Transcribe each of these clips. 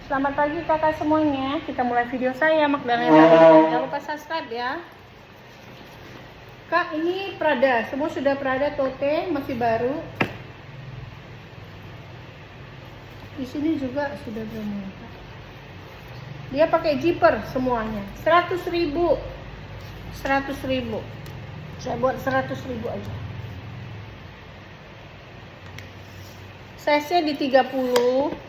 Selamat pagi kakak semuanya. Kita mulai video saya, Magdalena. Jangan lupa subscribe ya. Kak, ini Prada. Semua sudah Prada tote, masih baru. Di sini juga sudah brandnya. Dia pakai zipper semuanya. 100.000. 100.000. Saya buat 100.000 aja. Size-nya di 30.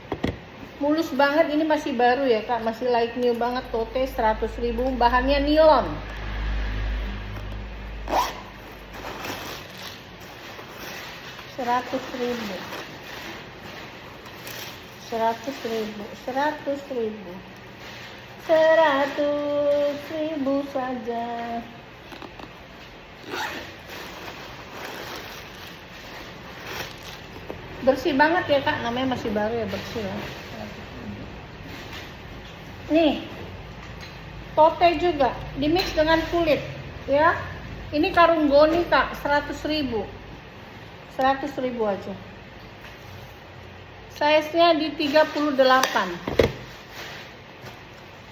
Mulus banget, ini masih baru ya kak, masih like new banget. Tote 100.000, bahannya nilon. Seratus ribu saja. Bersih banget ya kak, namanya masih baru ya, bersih ya. Nih, tote juga dimix dengan kulit ya. Ini karung goni kak, 100.000. 100.000 aja. Size-nya di 38.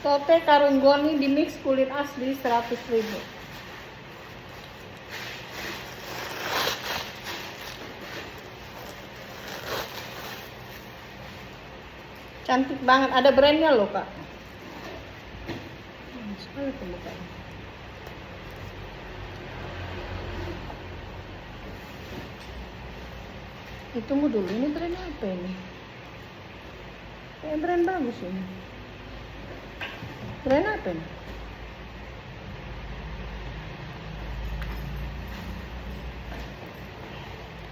Tote karung goni dimix kulit asli 100.000. Cantik banget, ada brandnya loh kak. Sekali pembukaan. Tunggu dulu, ini brand apa ini? Kayak brand bagus ini. Brand apa ini?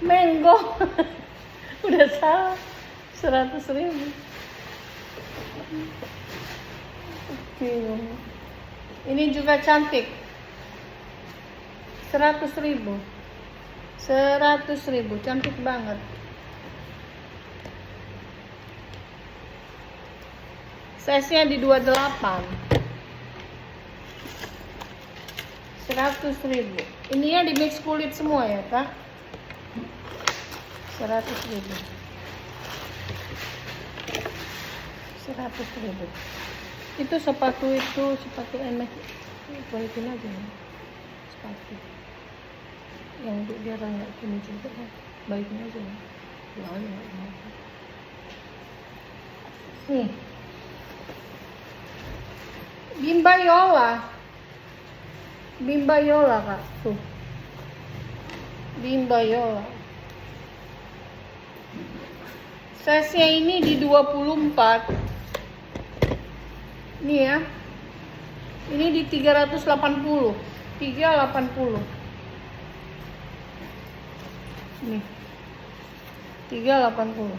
Mango. Udah salah. 100.000. Ini juga cantik. 100.000. 100.000, cantik banget. Size-nya di 28. 100.000. Ininya di mix kulit semua ya kak. 100.000. 100.000. Itu sepatu MS. Balikin aja ya. Sepatu yang biar nggak kini juga kan, balikin aja ya. Nih, Bimba Yola kak, tuh Bimba Yola. Size-nya ini di 24. Nih ya, ini di 380. 380. Nih, 380.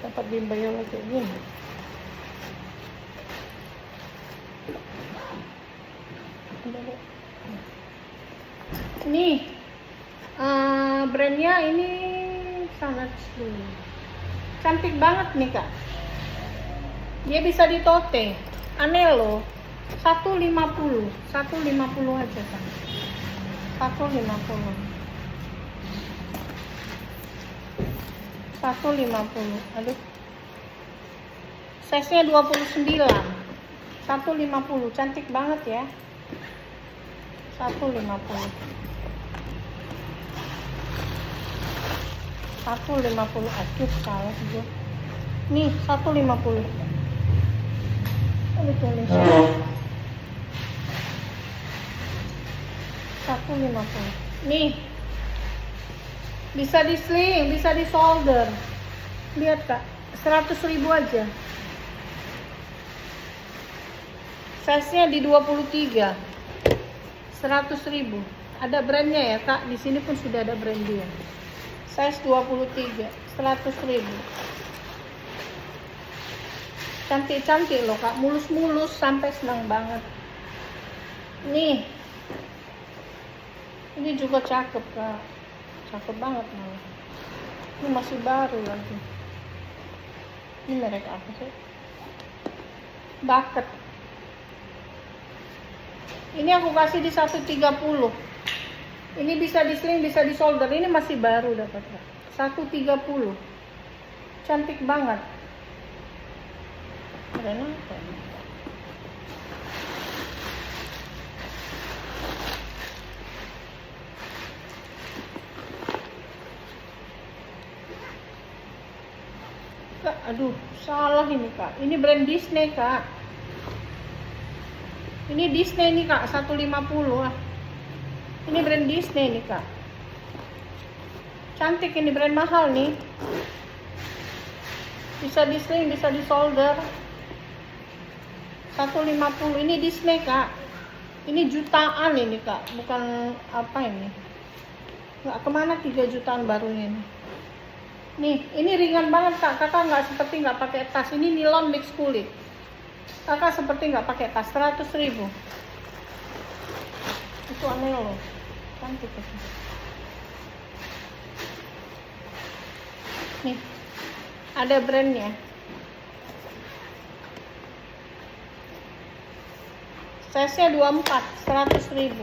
Dapat Bimba Yola kayak gini. Nih, brandnya ini sangat cantik banget nih kak. Dia bisa ditote. Aneh loh. 150. 150 aja kan. 150. 150. Aduh. Size-nya 29. 150. Cantik banget ya. 150. 150. Aduh, salah juga. Nih, 150. Ini tulis 150. Nih, bisa di sling, bisa di solder. Lihat kak, 100.000 aja. Size-nya di 23. 100.000. Ada brandnya ya kak. Di sini pun sudah ada brand dia. Size 23. 100.000. Cantik-cantik loh kak, mulus-mulus sampai senang banget. Nih, ini juga cakep kak, cakep banget malah. Ini masih baru lagi. Ini merek apa sih? Bucket. Ini aku kasih di 130. Ini bisa di sling, bisa di solder. Ini masih baru dapat, Kak. 130. Cantik banget. Keren apa? Kak, aduh, salah ini, Kak. Ini brand Disney, Kak. Ini Disney nih, Kak, 150 lah. Ini brand Disney nih, Kak. Cantik, ini brand mahal nih. Bisa di sling, bisa di solder. 150. Ini Disney, Kak. Ini jutaan ini, Kak. Bukan apa ini. Nggak kemana 3 jutaan barunya nih. Nih, ini ringan banget, Kak. Kakak nggak seperti nggak pakai tas. Ini nilon mix kulit. Kakak seperti nggak pakai tas. 100.000. Itu aneh loh. Cantik itu. Nih, ada brandnya. Size-nya 24, 100.000.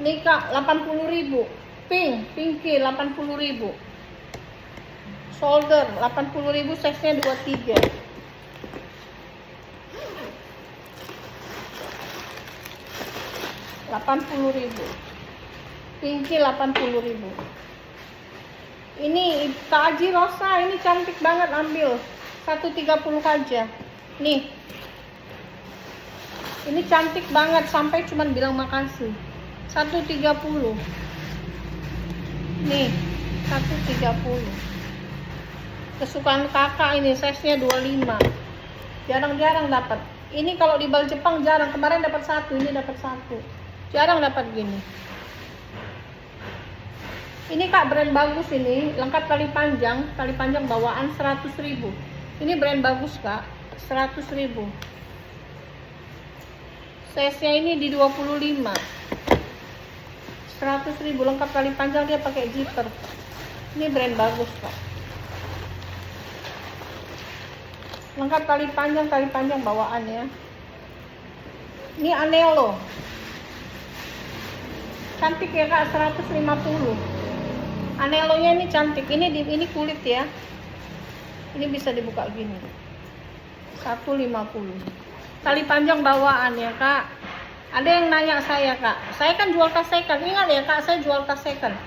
Nih, Kak, 80.000. Pinky 80.000. Shoulder 80.000, size-nya 23. Rp80.000. Pinky 80.000. Ini Kak Aji Rosa, ini cantik banget, ambil 130 aja. Nih. Ini cantik banget, sampai cuman bilang makasih. 130. Nih, 130. Kesukaan kakak ini, size-nya 25. Jarang-jarang dapat. Ini kalau di bal Jepang jarang. Kemarin dapat 1, ini dapat 1. Jarang dapat gini. Ini, Kak, brand bagus ini, lengkap tali panjang bawaan 100.000. Ini brand bagus, Kak, 100.000. Size-nya ini di 25. 100.000, lengkap tali panjang, dia pakai zipper. Ini brand bagus, Kak. Lengkap tali panjang bawaan ya. Ini Anello. Cantik ya, Kak, 150. Anello-nya ini cantik. Ini kulit ya. Ini bisa dibuka gini. 150. Tali panjang bawaan ya, Kak. Ada yang nanya saya, Kak. Saya kan jual tas second. Ingat ya, Kak, saya jual tas second.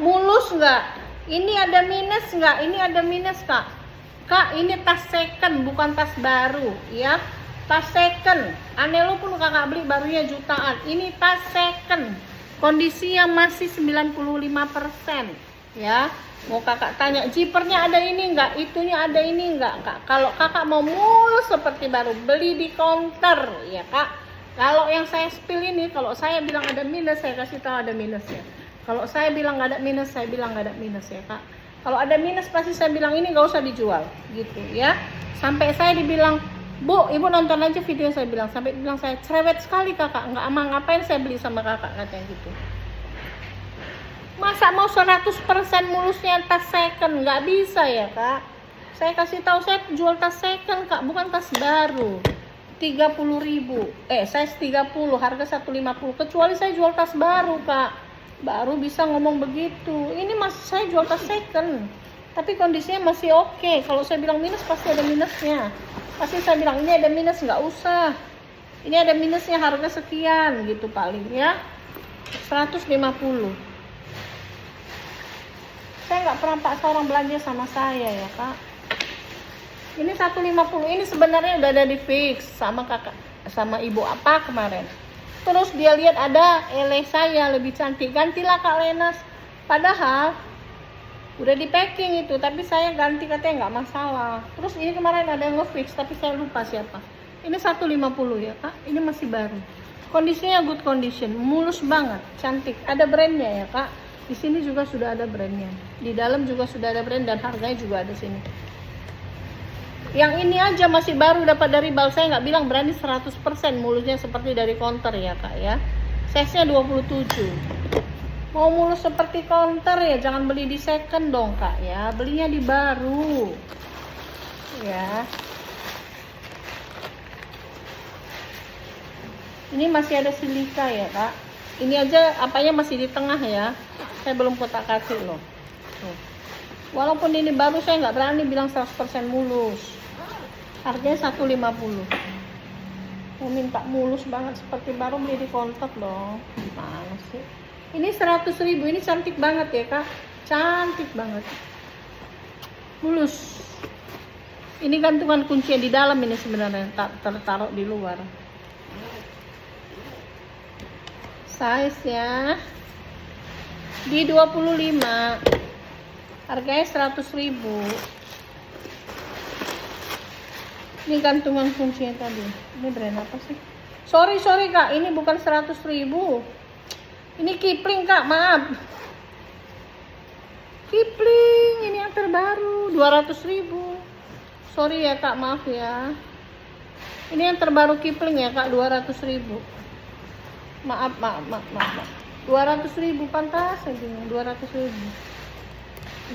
Mulus nggak? Ini ada minus nggak? Ini ada minus, Kak. Kak, ini tas second, bukan tas baru ya. Tas second. Anello pun kakak beli barunya jutaan. Ini tas second. Kondisinya masih 95% ya. Mau kakak tanya, zippernya ada ini enggak, itunya ada ini enggak, Kak. Kalau kakak mau mulus seperti baru, beli di counter ya, Kak. Kalau yang saya spill ini, kalau saya bilang ada minus, saya kasih tahu ada minusnya. Kalau saya bilang nggak ada minus, saya bilang nggak ada minus ya, Kak. Kalau ada minus pasti saya bilang ini nggak usah dijual gitu ya. Sampai saya dibilang, Bu, ibu nonton aja video saya bilang. Sampai bilang saya cerewet sekali, Kakak, nggak aman, ngapain saya beli sama kakak, katanya gitu. Masa mau 100% mulusnya tas second? Nggak bisa ya, Kak. Saya kasih tahu, saya jual tas second, Kak, bukan tas baru. 30.000, size 30, harga 150. Kecuali saya jual tas baru, Kak, baru bisa ngomong begitu. Ini masih saya jual tas second, tapi kondisinya masih oke. Kalau saya bilang minus pasti ada minusnya. Pasti saya bilang ini ada minus, nggak usah. Ini ada minusnya, harga sekian gitu paling ya. 150. Saya nggak pernah paksa orang belanja sama saya ya, Kak. Ini 150. Ini sebenarnya udah ada di fix sama kakak, sama ibu apa kemarin. Terus dia lihat ada ele saya lebih cantik, gantilah Kak Lenas. Padahal udah di packing itu, tapi saya ganti, katanya nggak masalah. Terus ini kemarin ada yang nge-fix, tapi saya lupa siapa. Ini 150 ya, Kak. Ini masih baru. Kondisinya good condition, mulus banget, cantik. Ada brandnya ya, Kak. Di sini juga sudah ada brandnya. Di dalam juga sudah ada brand dan harganya juga ada sini. Yang ini aja masih baru dapat dari bal, saya nggak bilang berani 100% mulusnya seperti dari counter ya, Kak ya. Size-nya 27. Mau mulus seperti counter ya, jangan beli di second dong, Kak ya. Belinya di baru. Ya. Ini masih ada silika ya kak. Ini aja apanya masih di tengah ya. Saya belum kotak kasih loh. Tuh. Walaupun ini baru, saya nggak berani bilang 100% mulus. Harganya 150. Mau minta mulus banget seperti baru beli di kontak dong. Mana sih? Ini 100.000. Ini cantik banget ya kak. Cantik banget. Mulus. Ini gantungan kunci di dalam ini sebenarnya, tertaruh di luar. Size ya di 25, harganya 100.000. Ini gantungan kuncinya tadi. Ini brand apa sih? Sorry kak, ini bukan 100.000. Ini Kipling kak, maaf. Kipling, ini yang terbaru 200.000. Sorry ya kak, maaf ya. Ini yang terbaru Kipling ya kak, 200.000. Maaf. 200.000 pantas aja, 200.000.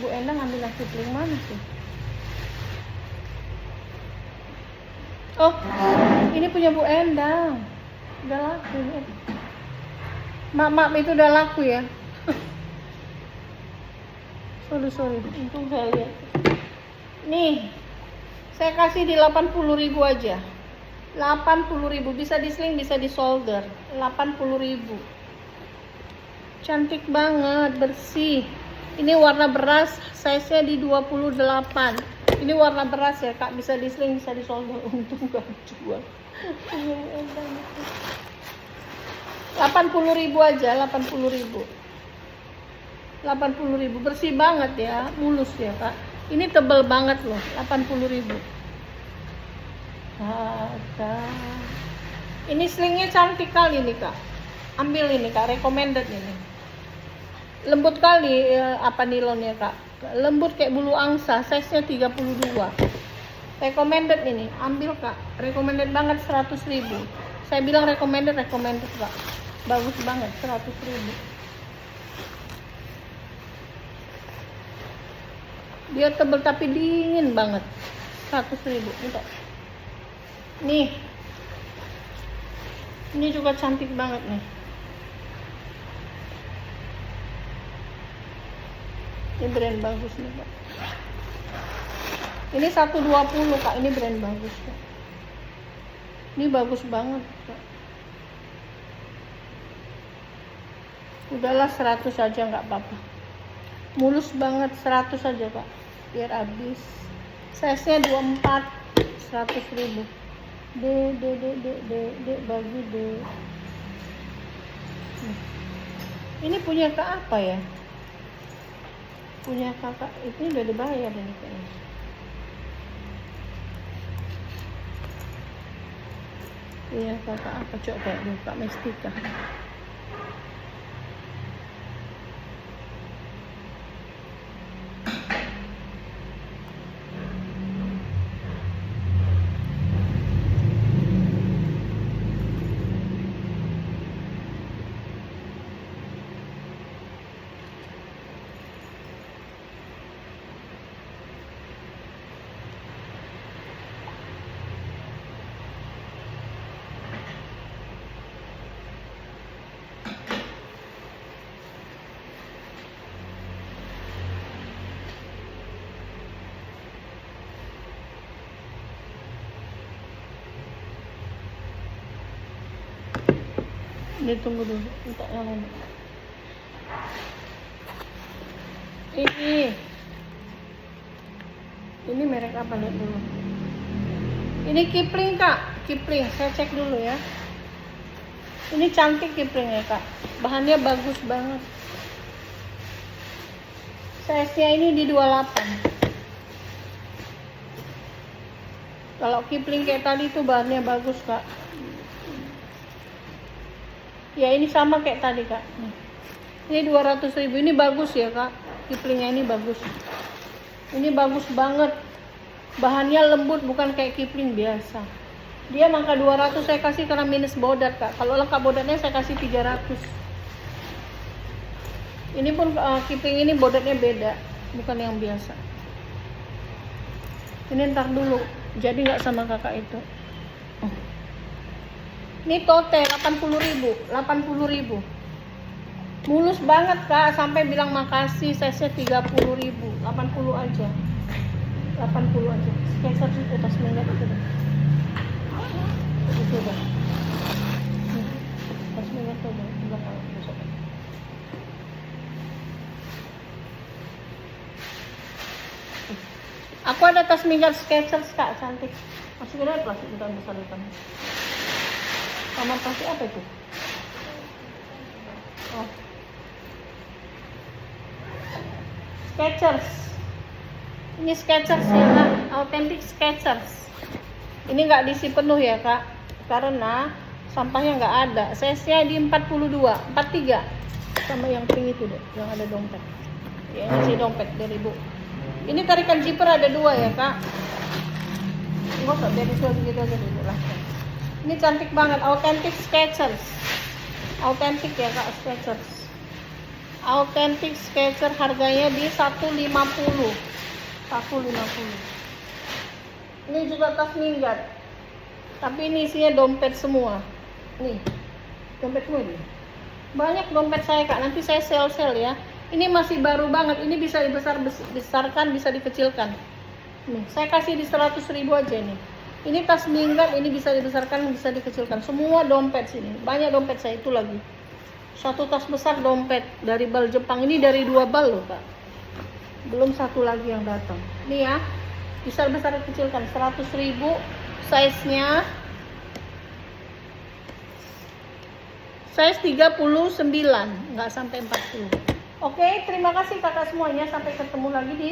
Bu Endang ambil Kipling mana sih? Oh, ini punya Bu Endang. Udah laku ya. Maaf, itu udah laku ya. sorry. Untung saya lihat. Nih, saya kasih di 80.000 aja. 80.000, bisa di sling, bisa di solder. 80.000. Cantik banget, bersih. Ini warna beras, size-nya di 28. Ini warna beras ya kak, bisa di sling, bisa di solder. Untung gak jual. 80.000 aja, 80.000. 80.000, bersih banget ya, mulus ya kak. Ini tebel banget loh, 80.000. Ini slingnya cantik kali nih kak. Ambil ini kak, recommended ini. Lembut kali nilonnya kak. Lembut kayak bulu angsa, size-nya 32. Recommended ini, ambil kak. Recommended banget 100.000. Saya bilang recommended kak. Bagus banget, 100.000. Dia tebel tapi dingin banget. 100.000. Nih. Ini juga cantik banget nih. Ini brand bagus nih kak. Ini 120 kak. Ini brand bagus kak. Ini bagus banget kak. Udahlah 100 aja nggak apa-apa. Mulus banget, 100 aja kak. Biar habis. Size-nya 24, 100.000. Bagi D. Ini punya kak apa ya? Punya kakak, ini udah dibayar ini kayaknya. Punya kakak apa? Coba lupa, Mestika. Ini tunggu dulu untuk yang ini. Ini merek apa, lihat dulu. Ini Kipling kak, Kipling. Saya cek dulu ya. Ini cantik Kipling ya kak. Bahannya bagus banget. Size-nya ini di 28. Kalau Kipling kayak tadi tuh bahannya bagus kak. Ya ini sama kayak tadi kak. Ini 200.000. Ini bagus ya kak. Kiplingnya ini bagus. Ini bagus banget. Bahannya lembut, bukan kayak Kipling biasa. Dia mangka 200 saya kasih karena minus bodat kak. Kalau lengkap bodatnya saya kasih 300. Ini pun Kipling ini bodatnya beda, bukan yang biasa. Ini ntar dulu. Jadi nggak sama kakak itu. Ini tote 80.000, 80.000. Mulus banget kak, sampai bilang makasih. Size 30.000, 80 aja. 80 aja. Skechers itu tas minggat itu deh. Itu dah. Tas minggat tuh dah. Udah kalau besok. Aku ada tas minggat Skechers kak, cantik. Masih gede plastik kita besar itu. Sama plastik apa itu? Oh. Skechers. Ini Skechers ya kak, authentic Skechers. Ini nggak diisi penuh ya kak, karena sampahnya nggak ada. Size-nya di 42, 43 sama yang pink itu deh, yang ada dompet. Ya isi dompet dari ibu. Ini tarikan zipper ada 2 ya kak. Nggak usah dari gitu aja dulu lah. Ini cantik banget, authentic Skechers. Authentic ya kak, Skechers. Authentic Skechers harganya di 150. 150. Ini juga tas minggat. Tapi ini isinya dompet semua. Nih. Dompet semua ini. Banyak dompet saya kak, nanti saya sel-sel ya. Ini masih baru banget. Ini bisa dibesarkan, bisa dikecilkan. Nih, saya kasih di 100.000 aja nih. Ini tas minggat, ini bisa dibesarkan, bisa dikecilkan. Semua dompet sini. Banyak dompet saya itu lagi. Satu tas besar dompet dari bal Jepang. Ini dari 2 bal loh kak. Belum satu lagi yang datang. Ini ya. Bisa besar kecilkan 100.000. Size-nya size 39, nggak sampai 40. Oke, terima kasih kakak semuanya. Sampai ketemu lagi di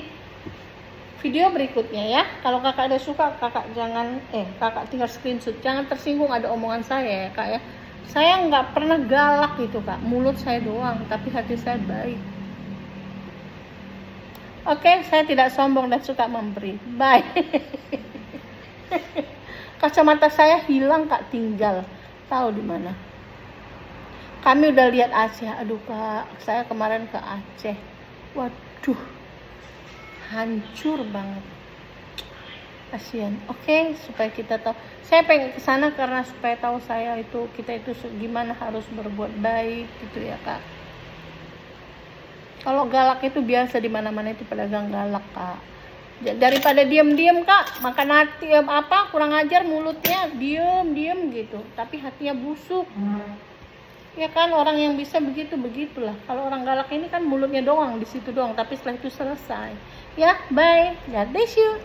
video berikutnya ya. Kalau kakak ada suka, kakak jangan kakak tinggal screenshot. Jangan tersinggung ada omongan saya ya kak ya. Saya nggak pernah galak gitu kak. Mulut saya doang, tapi hati saya baik. Oke, saya tidak sombong dan suka memberi. Bye. Kacamata saya hilang kak, tinggal. Tahu di mana? Kami udah lihat Aceh. Aduh kak, saya kemarin ke Aceh. Waduh, hancur banget. Kasian. Oke, supaya kita tahu. Saya pengen ke sana karena supaya tahu kita itu gimana harus berbuat baik gitu ya kak. Kalau galak itu biasa di mana-mana itu pedagang galak kak. Daripada diem-diem kak, makan hati kurang ajar mulutnya diem gitu, tapi hatinya busuk. Ya kan, orang yang bisa begitulah. Kalau orang galak ini kan mulutnya doang di situ doang, tapi setelah itu selesai. Ya, bye. God bless you.